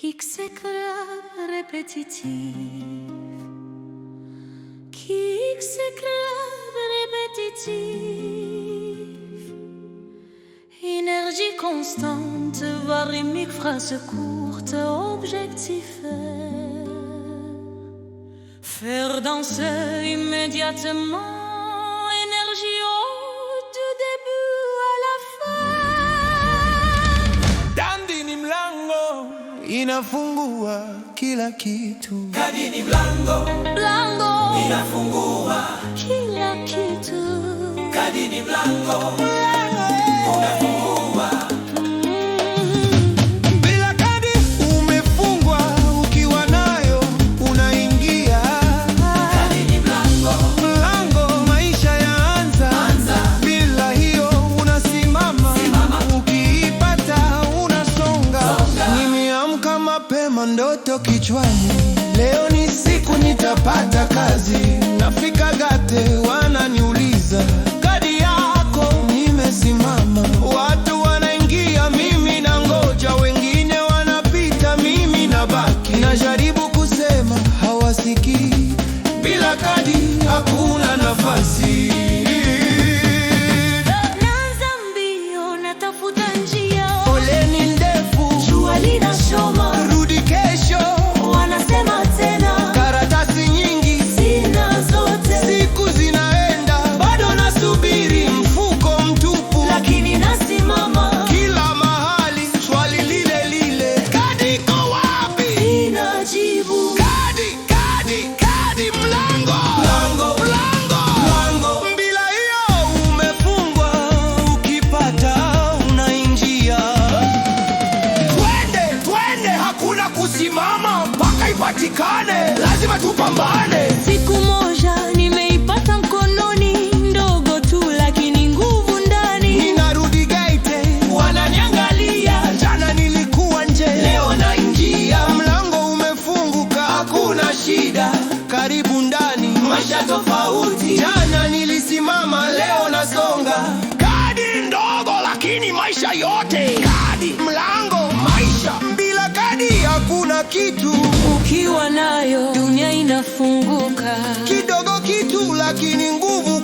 X club répétitif, X club répétitif, énergie constante, varymique, phrase courte, objectif faire danser immédiatement. Inafungua kila kitu. Kadi ni mlango, mlango inafungua kila kitu. Kadi ni mlango, unafungua. Bila kadi umefungwa, ukiwa nayo unaingia. Kadi ni mlango, mlango maisha yaanza. Bila hiyo unasimama. Ukiipata unasonga. Nimeamka mapema, ndoto kichwani, leo ni siku nitapata kazi. Nafika gate, wananiuliza kadi yako, nimesimama. Watu wanaingia, mimi na ngoja, wengine wanapita, mimi nabaki. Najaribu kusema, hawasikii. Bila kadi hakuna nafasi. Naanza mbio, natafuta njia. Foleni ndefu, jua linachoma. Rudi kesho, wanasema tena. Karatasi nyingi, sina zote. Siku zinaenda, bado nasubiri. Mfuko mtupu, lakini nasimama. Kila mahali swali lile lile, kadi iko wapi? Sina jibu. Kadi, kadi, kadi, mlango, mlango, mlango, mlango. Bila hiyo umefungwa, ukipata unaingia. Twende, twende, hakuna kusimama mpaka ipatikane, lazima tupambane. Siku moja nimeipata mkononi, ndogo tu lakini nguvu ndani. Ninarudi gate, wananiangalia. Jana nilikuwa nje, leo naingia. Mlango umefunguka, hakuna shida. Karibu ndani, maisha tofauti. Jana nilisimama, leo nasonga. Kadi ndogo lakini maisha yote. Kadi, mlango, maisha. Bila kadi hakuna kitu. Ukiwa nayo dunia inafunguka. Kidogo kitu lakini nguvu